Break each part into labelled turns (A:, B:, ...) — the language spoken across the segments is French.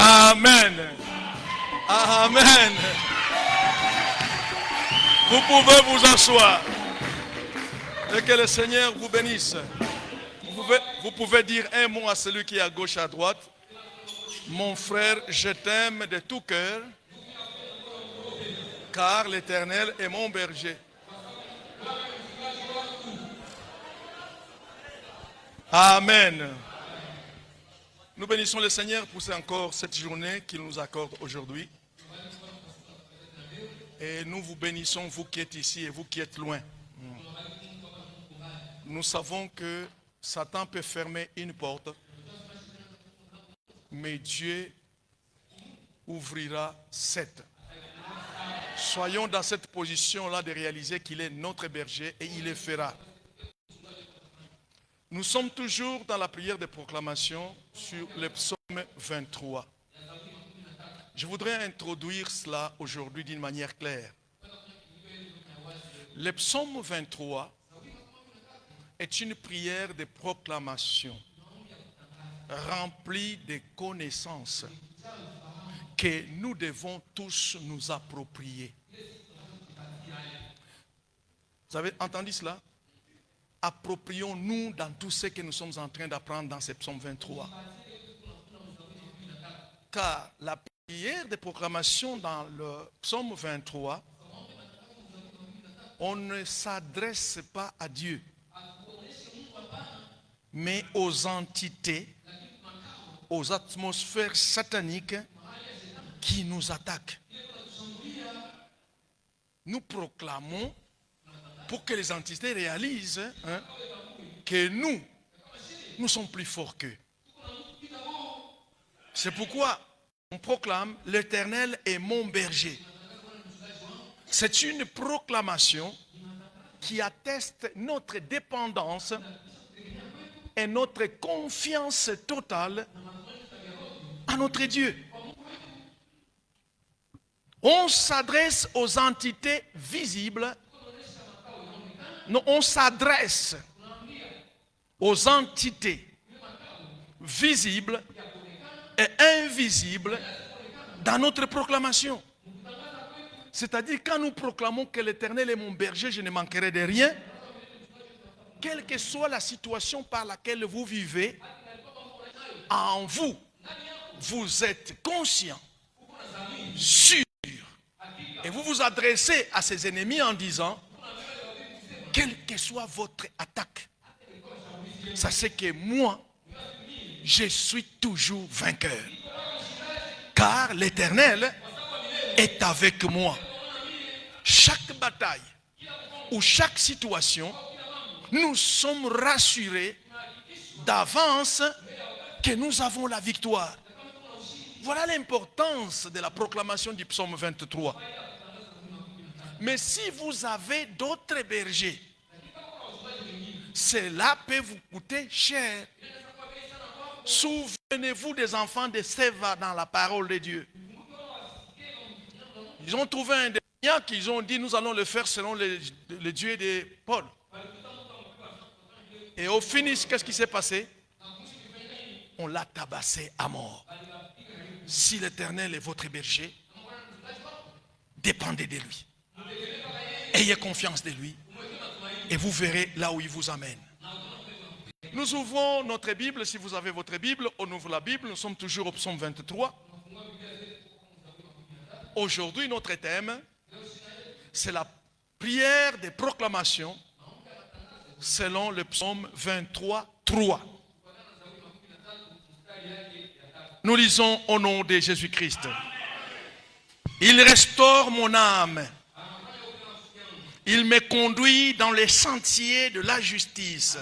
A: Amen. Amen. Vous pouvez vous asseoir. Et que le Seigneur vous bénisse. Vous pouvez dire un mot à celui qui est à gauche, à droite. Mon frère, je t'aime de tout cœur, car l'Éternel est mon berger. Amen. Nous bénissons le Seigneur pour encore cette journée qu'il nous accorde aujourd'hui. Et nous vous bénissons, vous qui êtes ici et vous qui êtes loin. Nous savons que Satan peut fermer une porte, mais Dieu ouvrira 7. Soyons dans cette position-là de réaliser qu'il est notre berger et il le fera. Nous sommes toujours dans la prière de proclamation sur le psaume 23. Je voudrais introduire cela aujourd'hui d'une manière claire. Le psaume 23 est une prière de proclamation remplie de connaissances que nous devons tous nous approprier. Vous avez entendu cela? Approprions-nous dans tout ce que nous sommes en train d'apprendre dans ce psaume 23. Car la prière de proclamation dans le psaume 23, on ne s'adresse pas à Dieu, mais aux entités, aux atmosphères sataniques qui nous attaquent. Nous proclamons pour que les entités réalisent que nous sommes plus forts qu'eux. C'est pourquoi on proclame « L'Éternel est mon berger ». C'est une proclamation qui atteste notre dépendance et notre confiance totale à notre Dieu. On s'adresse aux entités visibles. Non, on s'adresse aux entités visibles et invisibles dans notre proclamation. C'est-à-dire quand nous proclamons que l'Éternel est mon berger, je ne manquerai de rien, quelle que soit la situation par laquelle vous vivez, en vous, vous êtes conscient, sûr, et vous vous adressez à ses ennemis en disant, quelle que soit votre attaque, sachez que moi, je suis toujours vainqueur. Car l'Éternel est avec moi. Chaque bataille ou chaque situation, nous sommes rassurés d'avance que nous avons la victoire. Voilà l'importance de la proclamation du psaume 23. Mais si vous avez d'autres bergers, cela peut vous coûter cher. Souvenez-vous des enfants de Séva dans la parole de Dieu. Ils ont trouvé un démon qu'ils ont dit, nous allons le faire selon le Dieu de Paul. Et au finish, qu'est-ce qui s'est passé? On l'a tabassé à mort. Si l'Éternel est votre berger, dépendez de lui. Ayez confiance de lui et vous verrez là où il vous amène. Nous ouvrons notre Bible. Si vous avez votre Bible, on ouvre la Bible. Nous sommes toujours au psaume 23. Aujourd'hui, notre thème, c'est la prière des proclamations selon le psaume 23, 3. Nous lisons au nom de Jésus-Christ. Il restaure mon âme. Il me conduit dans les sentiers de la justice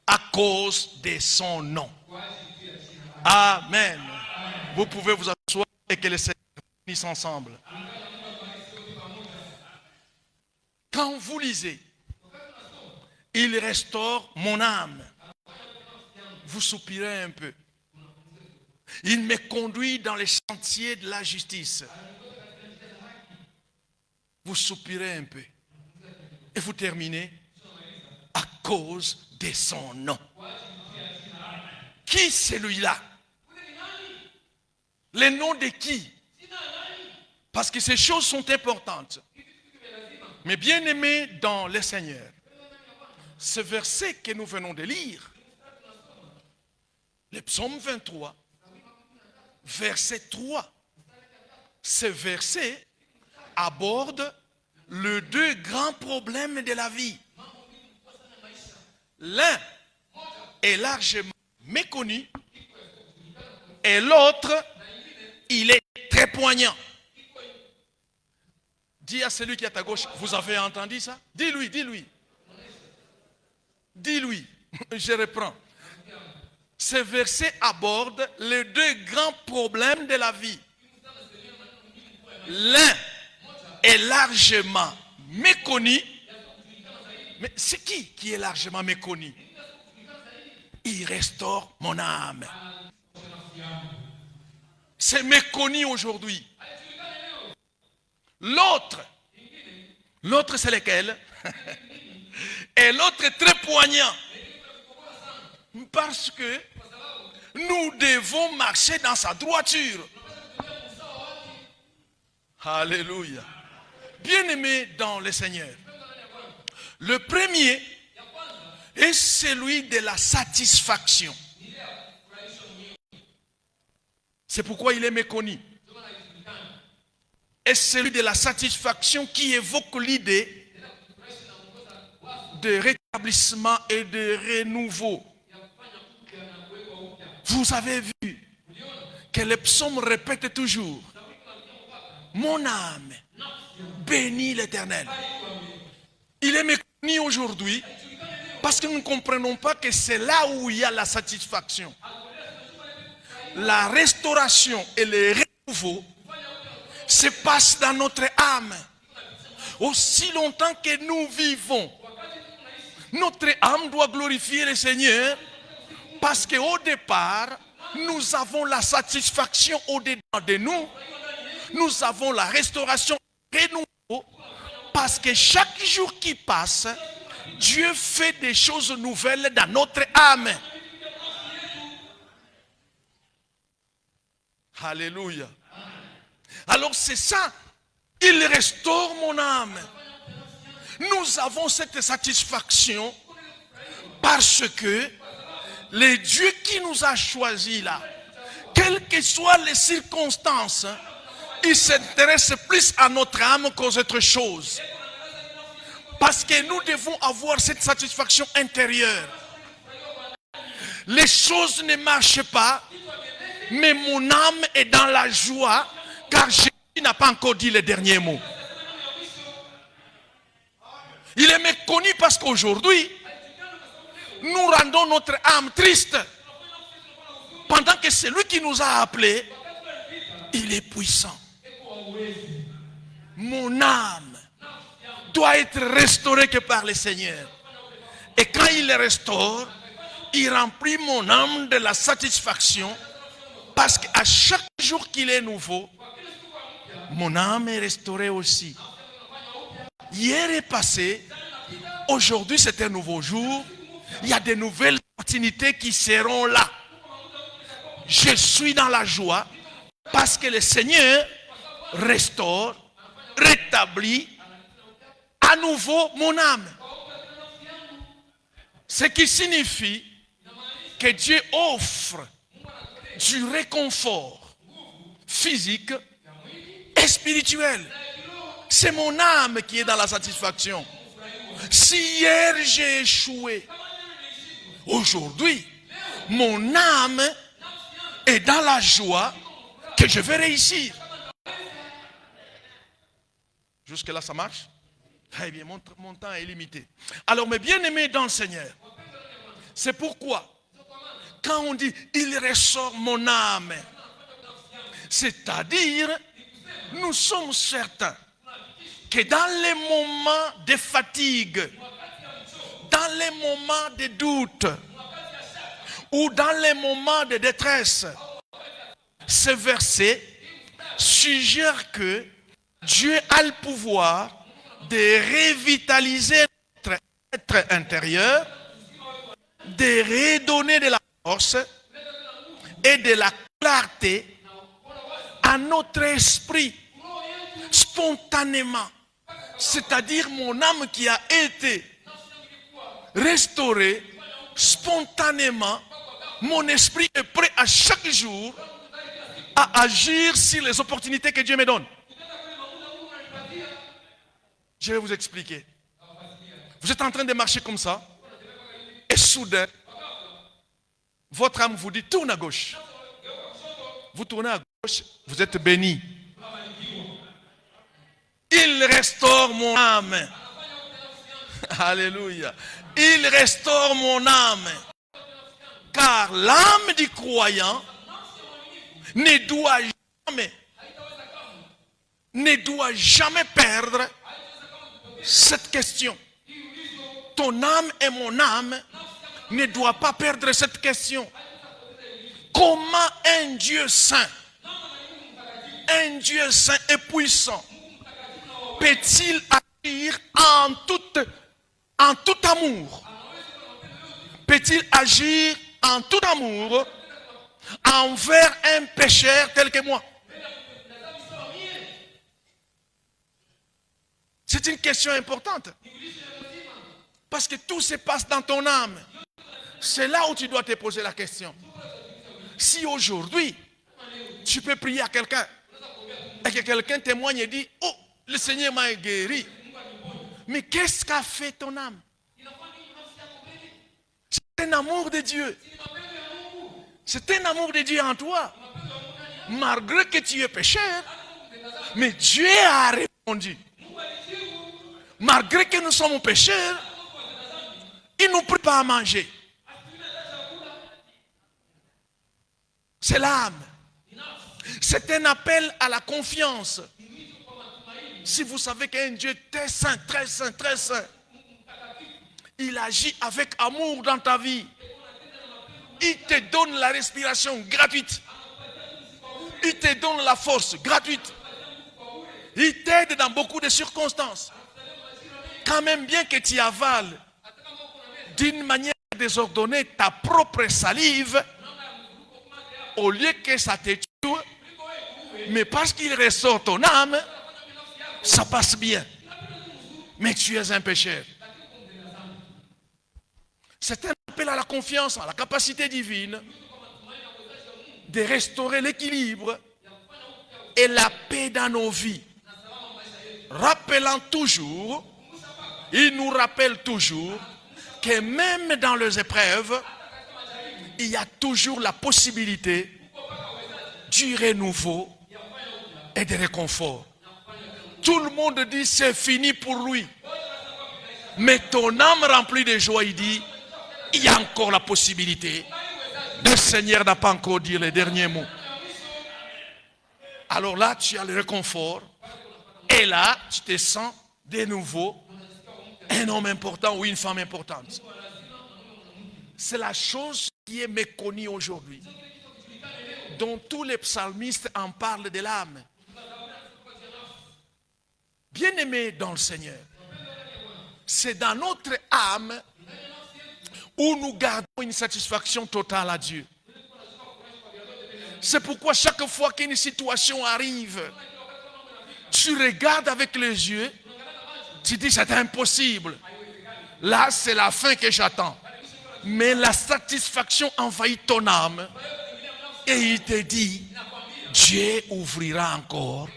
A: à cause de son nom. Amen. Vous pouvez vous asseoir et que les Seigneur bénisse ensemble. Quand vous lisez, il restaure mon âme, vous soupirez un peu. Il me conduit dans les sentiers de la justice. Vous soupirez un peu. Et vous terminez à cause de son nom. Qui celui-là? Les noms de qui? Parce que ces choses sont importantes. Mais bien aimés dans le Seigneur, ce verset que nous venons de lire, le psaume 23, verset 3, ce verset aborde les deux grands problèmes de la vie. L'un est largement méconnu et l'autre, il est très poignant. Dis à celui qui est à ta gauche, vous avez entendu ça? Dis-lui, dis-lui. Dis-lui, je reprends. Ce verset aborde les deux grands problèmes de la vie. L'un est largement méconnu. Mais c'est qui est largement méconnu? Il restaure mon âme. C'est méconnu aujourd'hui. L'autre c'est lequel? Et l'autre est très poignant. Parce que nous devons marcher dans sa droiture. Alléluia. Bien-aimés dans le Seigneur, le premier est celui de la satisfaction. C'est pourquoi il est méconnu. Et celui de la satisfaction qui évoque l'idée de rétablissement et de renouveau. Vous avez vu que le psaume répète toujours: mon âme bénit l'Éternel. Il est méconnu aujourd'hui parce que nous ne comprenons pas que c'est là où il y a la satisfaction. La restauration et le renouveau se passent dans notre âme. Aussi longtemps que nous vivons, notre âme doit glorifier le Seigneur parce qu'au départ, nous avons la satisfaction au-dedans de nous. Nous avons la restauration et renouveau parce que chaque jour qui passe, Dieu fait des choses nouvelles dans notre âme. Alléluia. Alors c'est ça, il restaure mon âme. Nous avons cette satisfaction parce que le Dieu qui nous a choisis là, quelles que soient les circonstances, il s'intéresse plus à notre âme qu'aux autres choses. Parce que nous devons avoir cette satisfaction intérieure. Les choses ne marchent pas, mais mon âme est dans la joie, car Jésus n'a pas encore dit le dernier mot. Il est méconnu parce qu'aujourd'hui, nous rendons notre âme triste. Pendant que celui qui nous a appelés, il est puissant. Mon âme doit être restaurée que par le Seigneur. Et quand il le restaure, il remplit mon âme de la satisfaction. Parce qu'à chaque jour qu'il est nouveau, mon âme est restaurée aussi. Hier est passé, aujourd'hui c'est un nouveau jour. Il y a de nouvelles opportunités qui seront là. Je suis dans la joie parce que le Seigneur restaure, rétablit à nouveau mon âme. Ce qui signifie que Dieu offre du réconfort physique et spirituel. C'est mon âme qui est dans la satisfaction. Si hier j'ai échoué, aujourd'hui, mon âme est dans la joie que je vais réussir. Jusque-là, ça marche? Eh bien, mon temps est limité. Alors, mes bien-aimés dans le Seigneur, c'est pourquoi, quand on dit « il ressort mon âme », c'est-à-dire, nous sommes certains que dans les moments de fatigue, dans les moments de doute, ou dans les moments de détresse, ce verset suggère que Dieu a le pouvoir de revitaliser notre être intérieur, de redonner de la force et de la clarté à notre esprit, spontanément. C'est-à-dire mon âme qui a été restaurée, spontanément, mon esprit est prêt à chaque jour à agir sur les opportunités que Dieu me donne. Je vais vous expliquer. Vous êtes en train de marcher comme ça, et soudain, votre âme vous dit tourne à gauche. Vous tournez à gauche, vous êtes béni. Il restaure mon âme. Alléluia. Il restaure mon âme. Car l'âme du croyant ne doit jamais perdre cette question. Ton âme et mon âme ne doivent pas perdre cette question. Comment un Dieu saint et puissant peut-il agir en tout amour? Peut-il agir en tout amour envers un pécheur tel que moi? C'est une question importante. Parce que tout se passe dans ton âme. C'est là où tu dois te poser la question. Si aujourd'hui, tu peux prier à quelqu'un et que quelqu'un témoigne et dit « Oh, le Seigneur m'a guéri ». Mais qu'est-ce qu'a fait ton âme? C'est un amour de Dieu. C'est un amour de Dieu en toi. Malgré que tu es pécheur, mais Dieu a répondu. Malgré que nous sommes pécheurs, il nous prépare à manger. C'est l'âme. C'est un appel à la confiance. Si vous savez qu'un Dieu très saint, très saint, très saint, il agit avec amour dans ta vie. Il te donne la respiration gratuite. Il te donne la force gratuite. Il t'aide dans beaucoup de circonstances. Quand même bien que tu avales d'une manière désordonnée ta propre salive, au lieu que ça te tue, mais parce qu'il ressort ton âme, ça passe bien. Mais tu es un pécheur. C'est un appel à la confiance, à la capacité divine de restaurer l'équilibre et la paix dans nos vies. Rappelant toujours, il nous rappelle toujours que même dans les épreuves, il y a toujours la possibilité du renouveau et de réconfort. Tout le monde dit c'est fini pour lui. Mais ton âme remplie de joie, il dit, il y a encore la possibilité. Le Seigneur n'a pas encore dit les derniers mots. Alors là, tu as le réconfort. Et là, tu te sens de nouveau un homme important ou une femme importante. C'est la chose qui est méconnue aujourd'hui, dont tous les psalmistes en parlent de l'âme. Bien-aimés dans le Seigneur, c'est dans notre âme où nous gardons une satisfaction totale à Dieu. C'est pourquoi chaque fois qu'une situation arrive, tu regardes avec les yeux, tu dis c'est impossible. Là, c'est la fin que j'attends. Mais la satisfaction envahit ton âme et il te dit, Dieu ouvrira encore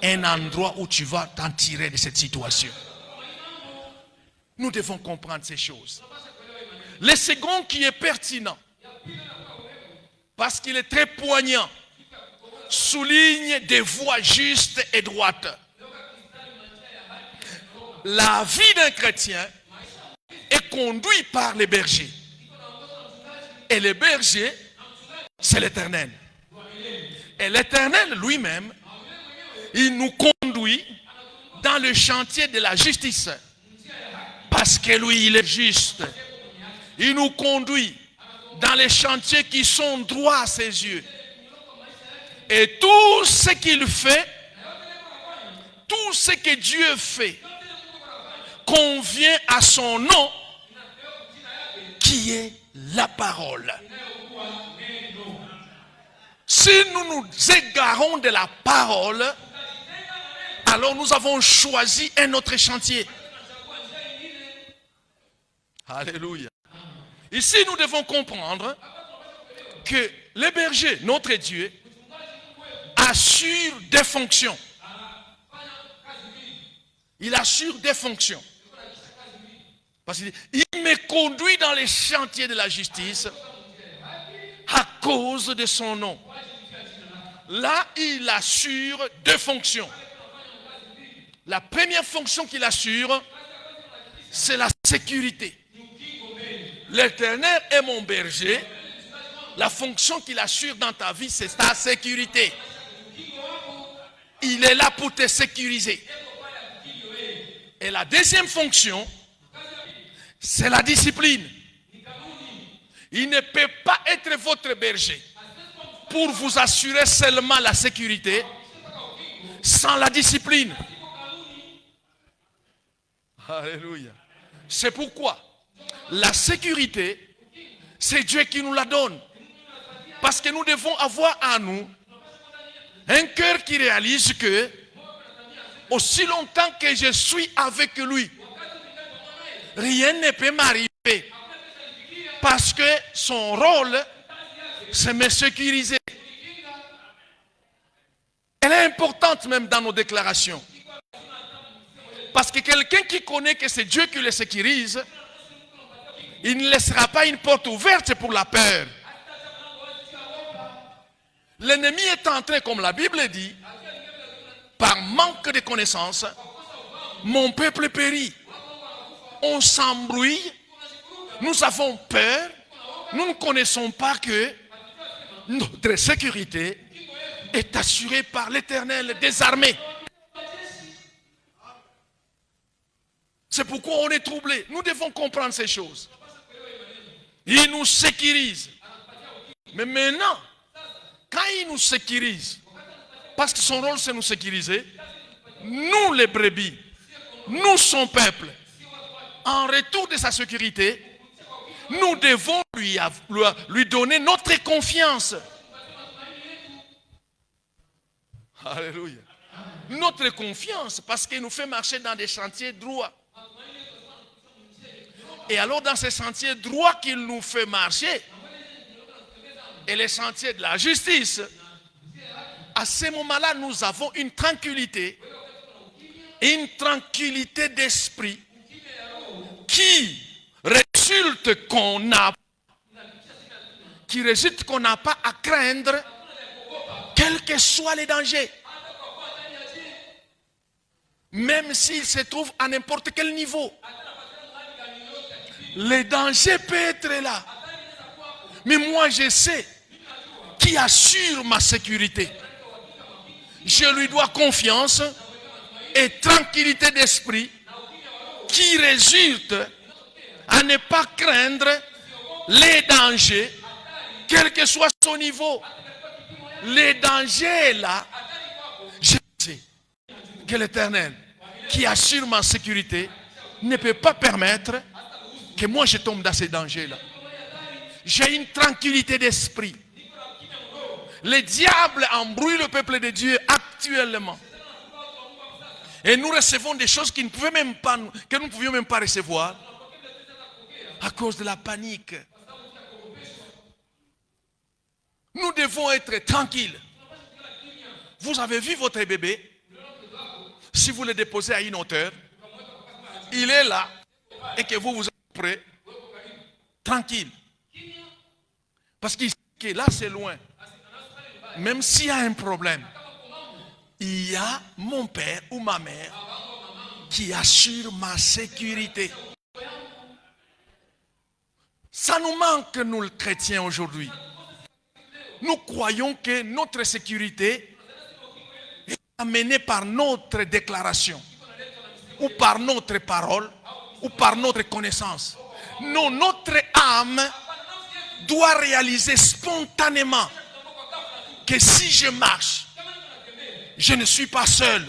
A: un endroit où tu vas t'en tirer de cette situation. Nous devons comprendre ces choses. Le second qui est pertinent, parce qu'il est très poignant, souligne des voies justes et droites. La vie d'un chrétien est conduite par les bergers. Et les bergers, c'est l'Éternel. Et l'Éternel lui-même, il nous conduit dans le chantier de la justice. Parce que lui, il est juste. Il nous conduit dans les chantiers qui sont droits à ses yeux. Et tout ce qu'il fait, tout ce que Dieu fait, convient à son nom, qui est la parole. Si nous nous égarons de la parole, alors nous avons choisi un autre chantier. Alléluia. Ici, nous devons comprendre que le berger, notre Dieu, assure des fonctions. Il assure des fonctions. Parce qu'il me conduit dans les chantiers de la justice à cause de son nom. Là, il assure deux fonctions. La première fonction qu'il assure, c'est la sécurité. L'Éternel est mon berger. La fonction qu'il assure dans ta vie, c'est ta sécurité. Il est là pour te sécuriser. Et la deuxième fonction, c'est la discipline. Il ne peut pas être votre berger pour vous assurer seulement la sécurité sans la discipline. Alléluia. C'est pourquoi la sécurité, c'est Dieu qui nous la donne. Parce que nous devons avoir en nous un cœur qui réalise que aussi longtemps que je suis avec lui, rien ne peut m'arriver. Parce que son rôle, c'est me sécuriser. Elle est importante même dans nos déclarations. Parce que quelqu'un qui connaît que c'est Dieu qui le sécurise, il ne laissera pas une porte ouverte pour la peur. L'ennemi est en train, comme la Bible dit, par manque de connaissances, mon peuple périt. On s'embrouille, nous avons peur, nous ne connaissons pas que notre sécurité est assurée par l'Éternel des armées. C'est pourquoi on est troublé. Nous devons comprendre ces choses. Il nous sécurise. Mais maintenant, quand il nous sécurise, parce que son rôle c'est nous sécuriser, nous les brebis, nous son peuple, en retour de sa sécurité, nous devons lui donner notre confiance. Alléluia. Notre confiance, parce qu'il nous fait marcher dans des chantiers droits. Et alors dans ces sentiers droits qu'il nous fait marcher, et les sentiers de la justice, à ce moment-là, nous avons une tranquillité d'esprit qui résulte qu'on n'a pas à craindre, quels que soient les dangers. Même s'ils se trouvent à n'importe quel niveau. Les dangers peuvent être là. Mais moi, je sais qui assure ma sécurité. Je lui dois confiance et tranquillité d'esprit qui résulte à ne pas craindre les dangers, quel que soit son niveau. Les dangers là, je sais que l'Éternel, qui assure ma sécurité, ne peut pas permettre que moi je tombe dans ces dangers-là. J'ai une tranquillité d'esprit. Le diable embrouille le peuple de Dieu actuellement. Et nous recevons des choses que nous ne pouvions même pas recevoir à cause de la panique. Nous devons être tranquilles. Vous avez vu votre bébé? Si vous le déposez à une hauteur, il est là et que vous êtes prêt, tranquille. Parce que là c'est loin. Même s'il y a un problème, il y a mon père ou ma mère qui assure ma sécurité. Ça nous manque, nous les chrétiens aujourd'hui. Nous croyons que notre sécurité est amenée par notre déclaration, ou par notre parole, ou par notre connaissance. Non, notre âme doit réaliser spontanément que si je marche, je ne suis pas seul.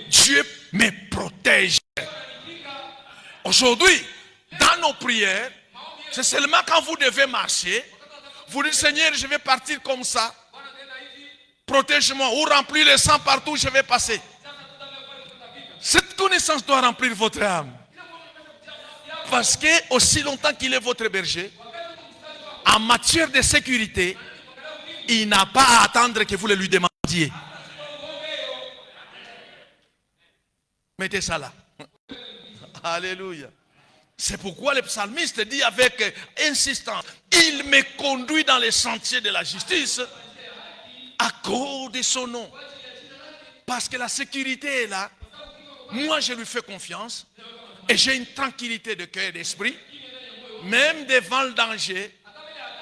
A: Dieu me protège. Aujourd'hui, dans nos prières, c'est seulement quand vous devez marcher, vous dites Seigneur, je vais partir comme ça. Protège-moi ou remplis le sang partout où je vais passer. Cette connaissance doit remplir votre âme. Parce que aussi longtemps qu'il est votre berger, en matière de sécurité, il n'a pas à attendre que vous le lui demandiez. Mettez ça là. Alléluia. C'est pourquoi le psalmiste dit avec insistance, il me conduit dans les sentiers de la justice à cause de son nom. Parce que la sécurité est là. Moi, je lui fais confiance et j'ai une tranquillité de cœur et d'esprit. Même devant le danger,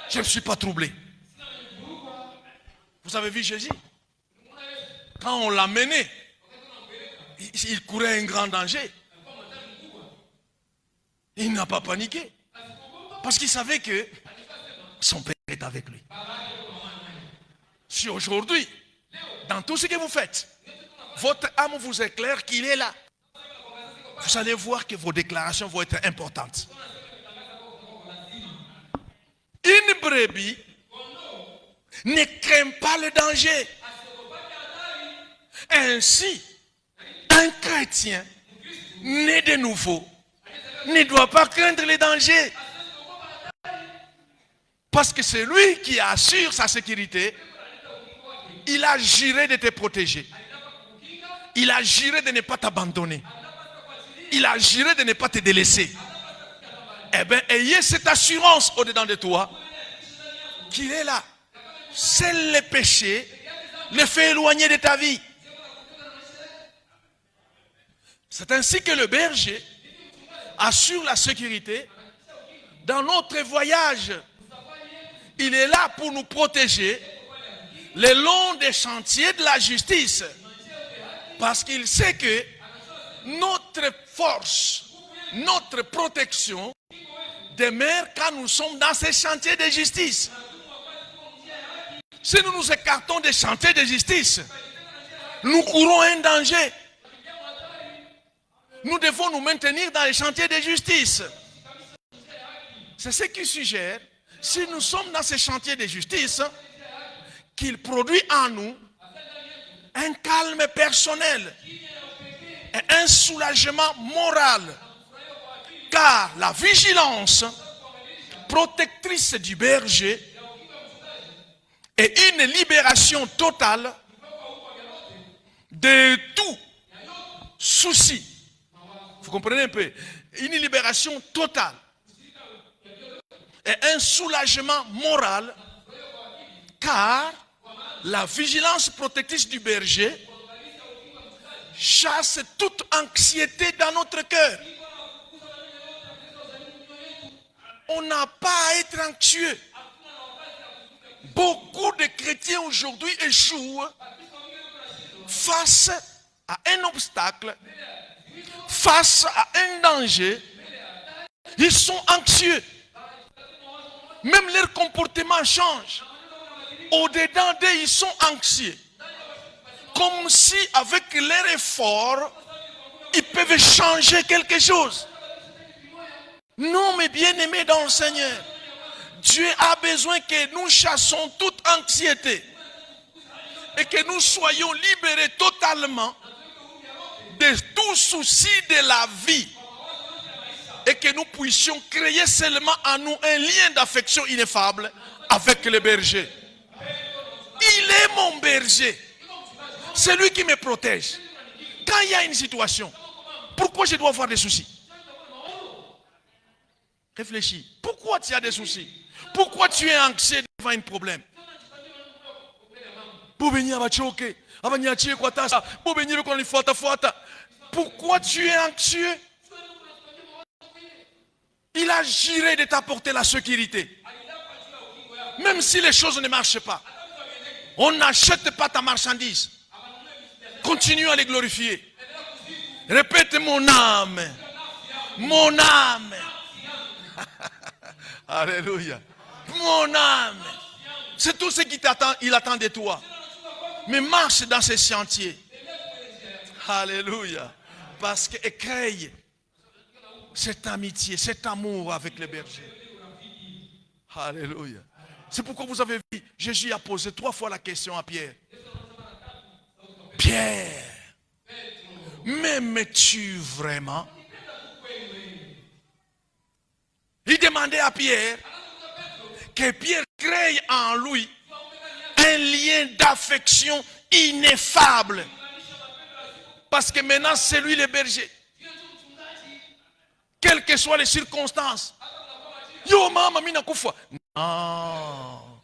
A: je ne suis pas troublé. Vous avez vu Jésus? Quand on l'a mené, il courait un grand danger. Il n'a pas paniqué. Parce qu'il savait que son Père est avec lui. Si aujourd'hui, dans tout ce que vous faites, votre âme vous éclaire qu'il est là, vous allez voir que vos déclarations vont être importantes. Une brebis ne craint pas le danger. Ainsi, un chrétien né de nouveau ne doit pas craindre les dangers. Parce que c'est lui qui assure sa sécurité. Il a juré de te protéger. Il a juré de ne pas t'abandonner. Il a juré de ne pas te délaisser. Eh bien, ayez cette assurance au-dedans de toi qu'il est là. Seul le péché le fait éloigner de ta vie. C'est ainsi que le berger assure la sécurité dans notre voyage. Il est là pour nous protéger le long des chantiers de la justice. Parce qu'il sait que notre force, notre protection demeure quand nous sommes dans ces chantiers de justice. Si nous nous écartons des chantiers de justice, nous courons un danger. Nous devons nous maintenir dans les chantiers de justice. C'est ce qui suggère, si nous sommes dans ces chantiers de justice, qu'il produit en nous un calme personnel et un soulagement moral. Car la vigilance protectrice du berger est une libération totale de tout souci. Vous comprenez un peu? Une libération totale et un soulagement moral, car la vigilance protectrice du berger chasse toute anxiété dans notre cœur. On n'a pas à être anxieux. Beaucoup de chrétiens aujourd'hui échouent face à un obstacle, face à un danger. Ils sont anxieux. Même leur comportement change. Au-dedans d'eux, ils sont anxieux. Comme si avec leur effort, ils peuvent changer quelque chose. Non, mes bien-aimés dans le Seigneur, Dieu a besoin que nous chassons toute anxiété et que nous soyons libérés totalement de tout souci de la vie et que nous puissions créer seulement en nous un lien d'affection ineffable avec le berger. Il est mon berger. C'est lui qui me protège. Quand il y a une situation, pourquoi je dois avoir des soucis? Réfléchis. Pourquoi tu as des soucis? Pourquoi tu es anxieux devant un problème? Pourquoi tu es anxieux? Il a juré de t'apporter la sécurité. Même si les choses ne marchent pas. On n'achète pas ta marchandise. Continue à les glorifier. Répète mon âme. Mon âme. Alléluia. Mon âme. C'est tout ce qu'il t'attend, il attend de toi. Mais marche dans ces chantiers. Alléluia. Parce que écraille cette amitié, cet amour avec les bergers. Alléluia. C'est pourquoi vous avez vu, Jésus a posé 3 fois la question à Pierre. Pierre, m'aimes-tu vraiment? Il demandait à Pierre que Pierre crée en lui un lien d'affection ineffable. Parce que maintenant, c'est lui le berger. Quelles que soient les circonstances. Yo, maman, mina koufa. Non,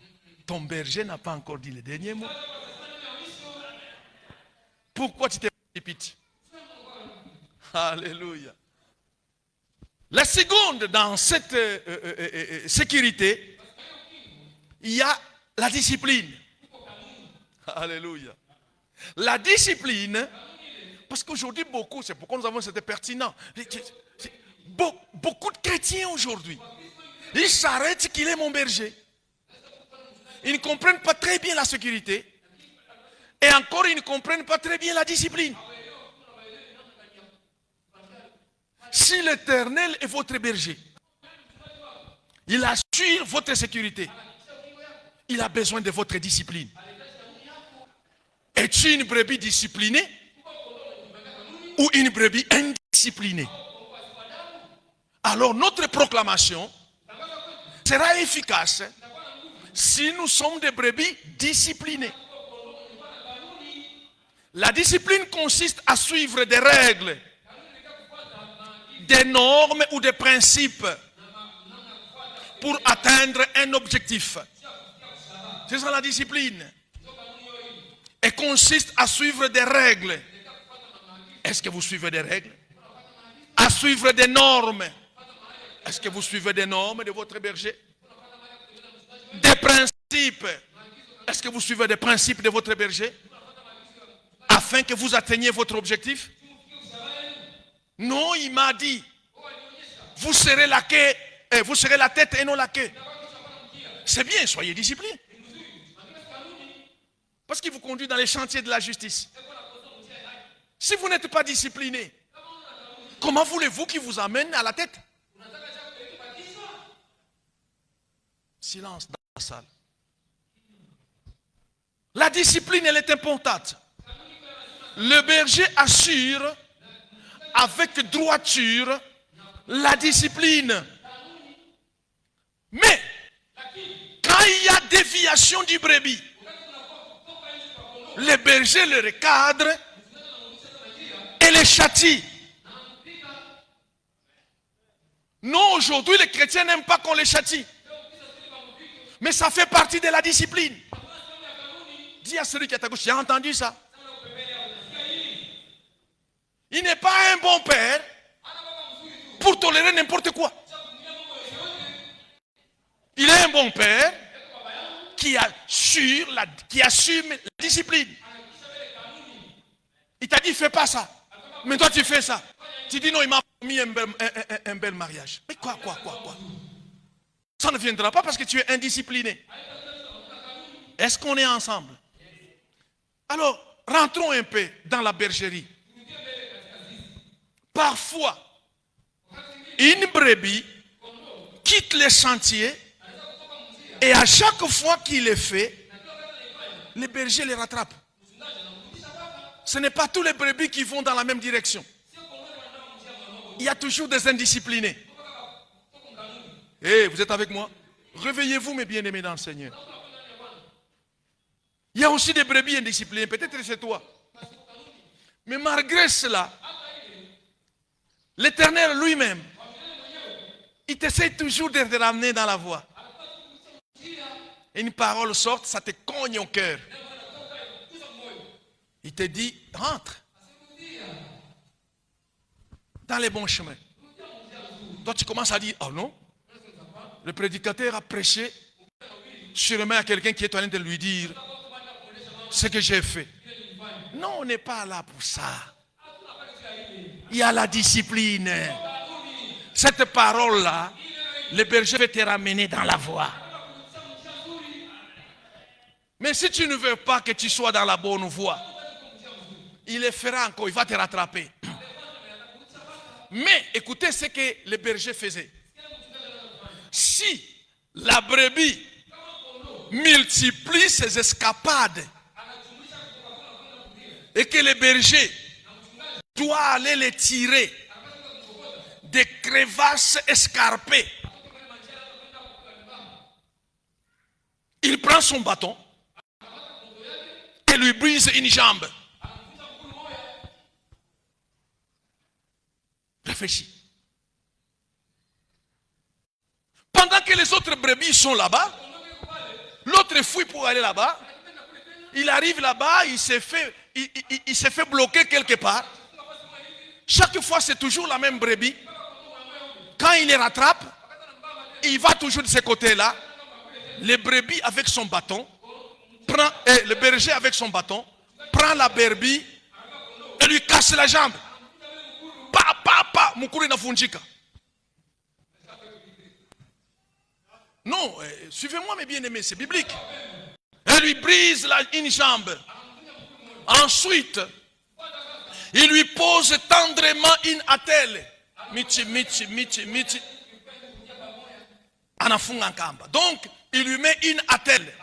A: ton berger n'a pas encore dit le dernier mot. Pourquoi tu te précipites? Alléluia. La seconde, dans cette sécurité, il y a la discipline. Alléluia. La discipline, parce qu'aujourd'hui, beaucoup, c'est pourquoi nous avons cette pertinent. Beaucoup de chrétiens aujourd'hui, ils s'arrêtent qu'il est mon berger. Ils ne comprennent pas très bien la sécurité. Et encore, ils ne comprennent pas très bien la discipline. Si l'Éternel est votre berger, il assure votre sécurité. Il a besoin de votre discipline. Es-tu une brebis disciplinée ou une brebis indisciplinée? Alors notre proclamation sera efficace si nous sommes des brebis disciplinées. La discipline consiste à suivre des règles, des normes ou des principes pour atteindre un objectif. C'est ça la discipline. Elle consiste à suivre des règles. Est-ce que vous suivez des règles? À suivre des normes. Est-ce que vous suivez des normes de votre berger? Des principes. Est-ce que vous suivez des principes de votre berger? Afin que vous atteigniez votre objectif? Non, il m'a dit, vous serez la queue, vous serez la tête et non la queue. C'est bien, soyez disciplinés. Parce qu'il vous conduit dans les chantiers de la justice. Si vous n'êtes pas discipliné, comment voulez-vous qu'il vous amène à la tête? Silence dans la salle. La discipline, elle est importante. Le berger assure avec droiture la discipline. Mais, quand il y a déviation du brebis, le berger le recadre et le châtie. Non, aujourd'hui, les chrétiens n'aiment pas qu'on les châtie. Mais ça fait partie de la discipline. Dis à celui qui est à gauche, j'ai entendu ça. Il n'est pas un bon père pour tolérer n'importe quoi. Il est un bon père qui assume la discipline. Il t'a dit, fais pas ça. Mais toi, tu fais ça. Tu dis, non, il m'a promis un bel mariage. Mais quoi? Ça ne viendra pas parce que tu es indiscipliné. Est-ce qu'on est ensemble? Alors, rentrons un peu dans la bergerie. Parfois, une brebis quitte les chantiers et à chaque fois qu'il le fait, les bergers les rattrapent. Ce n'est pas tous les brebis qui vont dans la même direction. Il y a toujours des indisciplinés. Vous êtes avec moi? Réveillez-vous, mes bien-aimés dans le Seigneur. Il y a aussi des brebis indisciplinées. Peut-être c'est toi. Mais malgré cela, l'Éternel lui-même, il t'essaie toujours de te ramener dans la voie. Et une parole sorte, ça te cogne au cœur. Il te dit, rentre dans les bons chemins. Toi, tu commences à dire, oh non, le prédicateur a prêché sûrement à quelqu'un qui est en train de lui dire ce que j'ai fait. Non, on n'est pas là pour ça. Il y a la discipline. Cette parole-là, le berger va te ramener dans la voie. Mais si tu ne veux pas que tu sois dans la bonne voie, il le fera encore, il va te rattraper. Mais écoutez ce que le berger faisait. Si la brebis multiplie ses escapades et que le berger doit aller les tirer des crevasses escarpées, il prend son bâton et lui brise une jambe. Réfléchis. Pendant que les autres brebis sont là-bas, l'autre fuit pour aller là-bas. Il arrive là-bas, il s'est fait bloquer quelque part. Chaque fois, c'est toujours la même brebis. Quand il les rattrape, il va toujours de ce côté-là. Le brebis avec son bâton, le berger avec son bâton, prend la brebis et lui casse la jambe. Mukuri na funjika. Non, suivez-moi mes bien-aimés, c'est biblique. Elle lui brise une jambe. Ensuite, il lui pose tendrement une attelle. Donc, il lui met une attelle.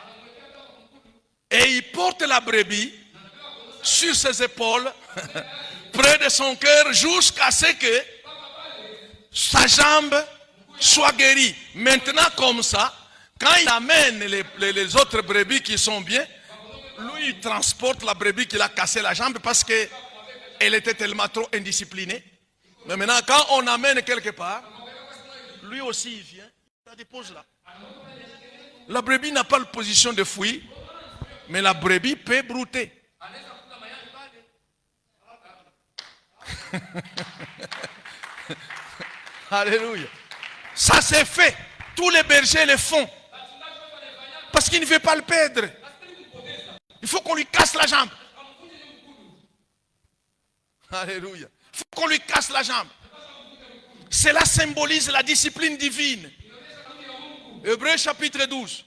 A: Et il porte la brebis sur ses épaules, près de son cœur, jusqu'à ce que sa jambe soit guérie. Maintenant, comme ça, quand il amène les autres brebis qui sont bien, lui, il transporte la brebis qui a cassé la jambe parce qu'elle était tellement trop indisciplinée. Mais maintenant, quand on amène quelque part, lui aussi, il vient, il la dépose là. La brebis n'a pas la position de fuir, mais la brebis peut brouter. Alléluia. Ça c'est fait. Tous les bergers le font. Parce qu'il ne veut pas le perdre. Il faut qu'on lui casse la jambe. Alléluia. Il faut qu'on lui casse la jambe. Cela symbolise la discipline divine. Hébreux chapitre 12.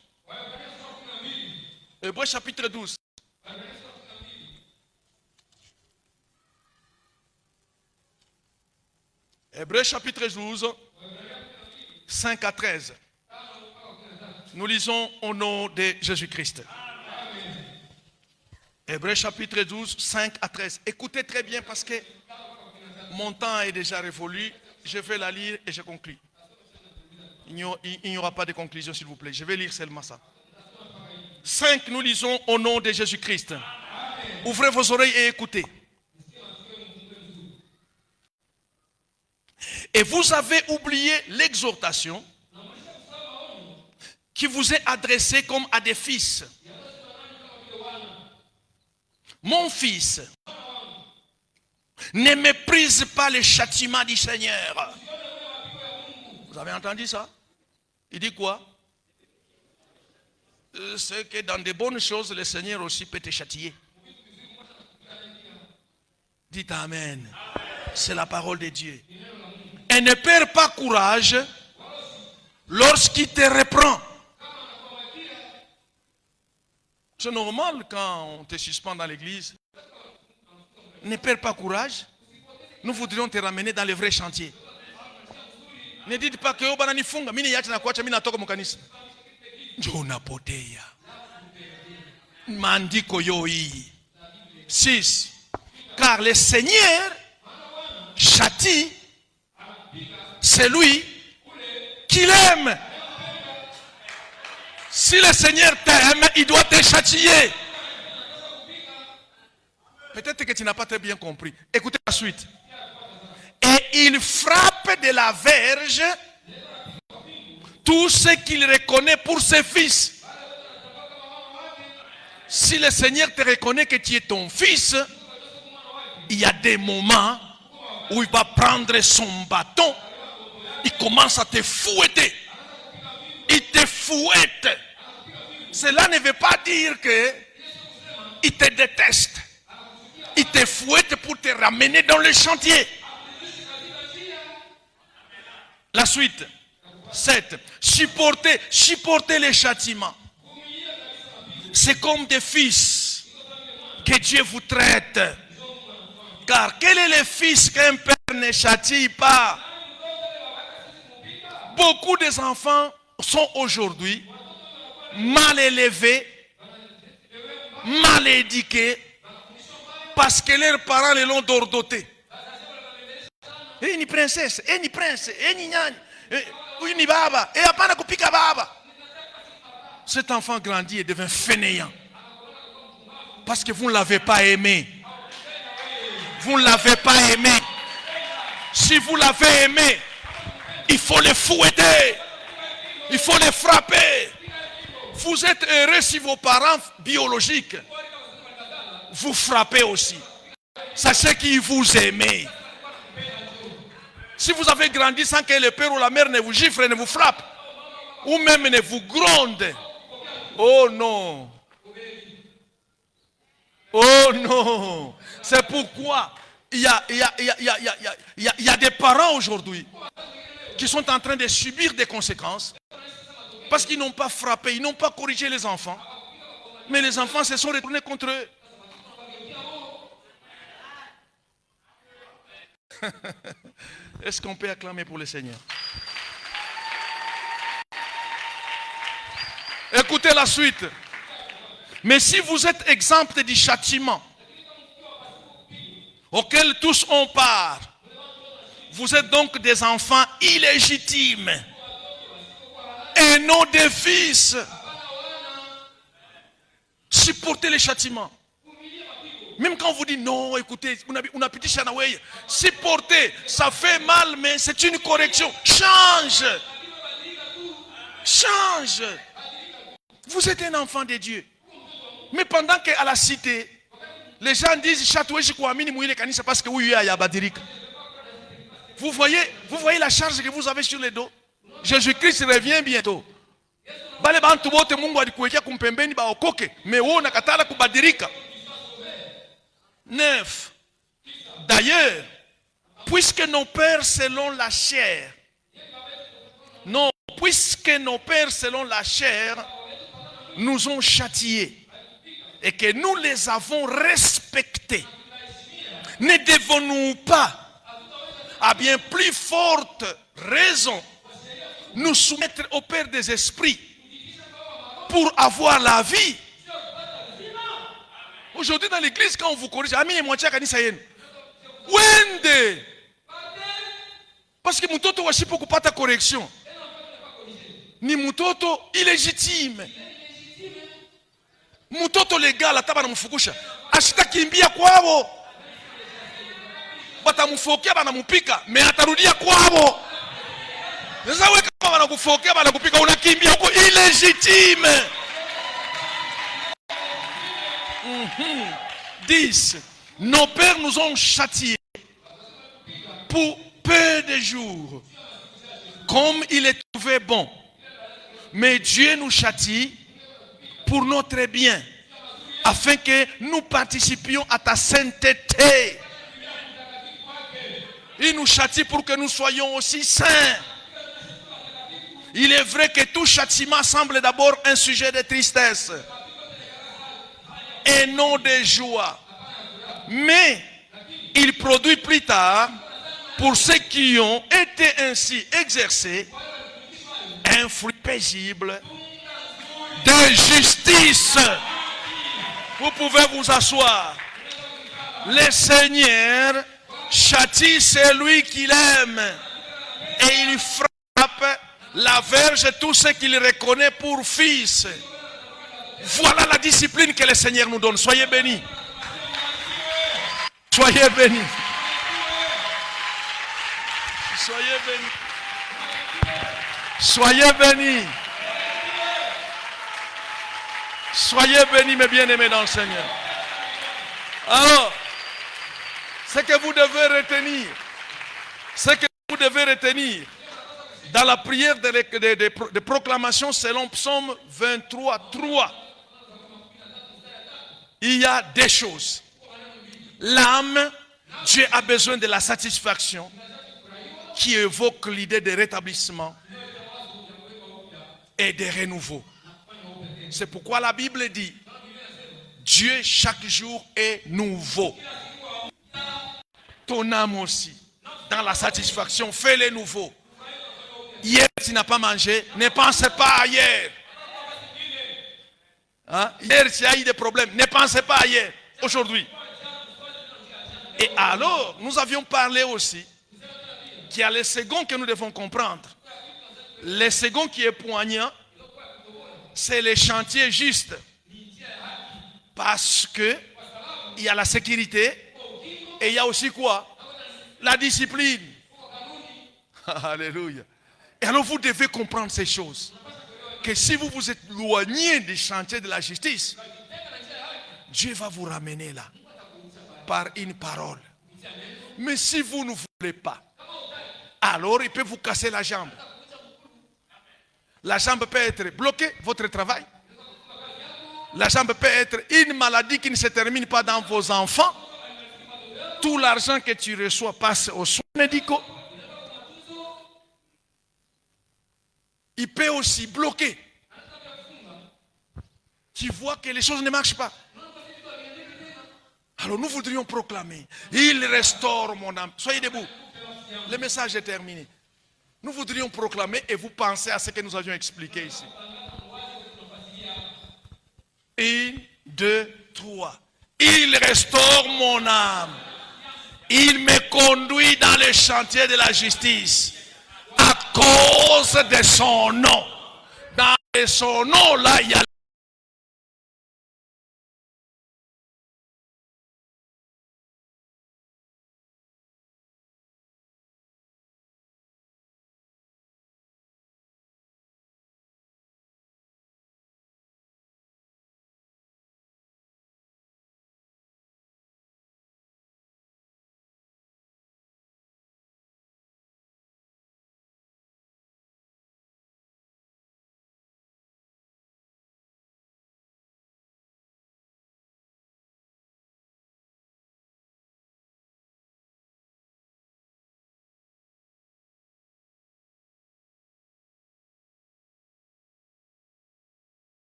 A: Hébreux chapitre 12. Hébreux chapitre 12, 5 à 13. Nous lisons au nom de Jésus-Christ. Hébreux chapitre 12, 5 à 13. Écoutez très bien parce que mon temps est déjà révolu. Je vais la lire et je conclus. Il n'y aura pas de conclusion, s'il vous plaît. Je vais lire seulement ça. 5, nous lisons au nom de Jésus-Christ. Ouvrez vos oreilles et écoutez. Et vous avez oublié l'exhortation qui vous est adressée comme à des fils. Mon fils, ne méprise pas les châtiments du Seigneur. Vous avez entendu ça? Il dit quoi? C'est que dans de bonnes choses, le Seigneur aussi peut te châtier. Dites Amen. C'est la parole de Dieu. Et ne perds pas courage lorsqu'il te reprend. C'est normal quand on te suspend dans l'église. Ne perds pas courage. Nous voudrions te ramener dans le vrai chantier. Ne dites pas que oh banani funga mini yacha na kuacha mimi natoka mkanisa. Njoo unapotea. Maandiko yoi. 6. Car le Seigneur châtie celui qui l'aime. Si le Seigneur t'aime, il doit te châtier. Peut-être que tu n'as pas très bien compris. Écoutez la suite. Et il frappe de la verge tout ce qu'il reconnaît pour ses fils. Si le Seigneur te reconnaît que tu es ton fils, il y a des moments où il va prendre son bâton, il commence à te fouetter. Il te fouette. Cela ne veut pas dire qu'il te déteste. Il te fouette pour te ramener dans le chantier. La suite. 7. Supporter les châtiments. C'est comme des fils que Dieu vous traite. Car quel est le fils qu'un père ne châtie pas? Beaucoup des enfants sont aujourd'hui mal élevés, mal éduqués, parce que leurs parents les l'ont dordoté. Et ni princesse, et ni prince, et ni nyani, et ni baba, et apana kupika baba. Cet enfant grandit et devient fainéant. Parce que vous ne l'avez pas aimé. Vous ne l'avez pas aimé. Si vous l'avez aimé, il faut le fouetter. Il faut le frapper. Vous êtes heureux si vos parents biologiques vous frappez aussi. Sachez qu'ils vous aiment. Si vous avez grandi sans que le père ou la mère ne vous gifle, ne vous frappe, ou même ne vous gronde, oh non. Oh non. C'est pourquoi il y a des parents aujourd'hui qui sont en train de subir des conséquences parce qu'ils n'ont pas frappé, ils n'ont pas corrigé les enfants. Mais les enfants se sont retournés contre eux. Est-ce qu'on peut acclamer pour le Seigneur? Écoutez la suite. Mais si vous êtes exempt du châtiment auquel tous ont part, vous êtes donc des enfants illégitimes et non des fils. Supportez les châtiments. Même quand on vous dit non, écoutez, on a petit chanaway, supportez, ça fait mal, mais c'est une correction. Change. Change. Vous êtes un enfant de Dieu. Mais pendant qu'à la cité, les gens disent chatoué chikwamini mouille kanisa parce que oui, il y a badirika. Vous voyez la charge que vous avez sur les dos. Jésus-Christ revient bientôt. Bale bantu bote Mungu alikuwekea kumpembeni baokoke, mais wewe unakatala kubadirika. 9. D'ailleurs, puisque nos pères selon la chair, nous ont châtiés et que nous les avons respectés, ne devons-nous pas, à bien plus forte raison, nous soumettre au Père des esprits pour avoir la vie? Aujourd'hui dans l'église, quand on vous corrige, wende, parce que mutoto washipo kupata correction ni mutoto illégitime. Mutoto legal ataba na mfukusha ashitakimbia kwao, batamufokea banamupika, me atarudia kwao. Sasa wewe kama wanakufokea banakupika, unakimbia huko illégitime. 10. Nos pères nous ont châtiés pour peu de jours, comme il est trouvé bon. Mais Dieu nous châtie pour notre bien, afin que nous participions à ta sainteté. Il nous châtie pour que nous soyons aussi saints. Il est vrai que tout châtiment semble d'abord un sujet de tristesse et non de joie. Mais il produit plus tard, pour ceux qui ont été ainsi exercés, un fruit paisible de justice. Vous pouvez vous asseoir. Le Seigneur châtie celui qu'il aime et il frappe la verge tous ceux qu'il reconnaît pour fils. Voilà la discipline que le Seigneur nous donne. Soyez bénis. Soyez bénis. Soyez bénis. Soyez bénis. Soyez bénis, mes bien-aimés dans le Seigneur. Alors, ce que vous devez retenir, dans la prière de proclamation selon Psaume 23, 3, il y a des choses. L'âme, Dieu a besoin de la satisfaction qui évoque l'idée de rétablissement et de renouveau. C'est pourquoi la Bible dit, Dieu chaque jour est nouveau. Ton âme aussi, dans la satisfaction, fais-le nouveau. Hier, tu n'as pas mangé, ne pense pas à hier. Hein? Hier, tu as eu des problèmes, ne pense pas à hier. Aujourd'hui. Et alors, nous avions parlé aussi qu'il y a les seconds que nous devons comprendre. Les seconds qui est poignant, c'est les chantiers justes. Parce que il y a la sécurité et il y a aussi quoi? La discipline. Alléluia. Et alors vous devez comprendre ces choses. Que si vous vous êtes éloigné des chantiers de la justice, Dieu va vous ramener là. Par une parole. Mais si vous ne voulez pas, alors il peut vous casser la jambe. La jambe peut être bloquée, votre travail. La jambe peut être une maladie qui ne se termine pas dans vos enfants. Tout l'argent que tu reçois passe aux soins médicaux. Il peut aussi bloquer. Tu vois que les choses ne marchent pas. Alors nous voudrions proclamer, il restaure mon âme. Soyez debout. Le message est terminé. Nous voudrions proclamer et vous pensez à ce que nous avions expliqué ici. 1, 2, 3. Il restaure mon âme. Il me conduit dans les chantiers de la justice. À cause de son nom. Dans son nom, là, il y a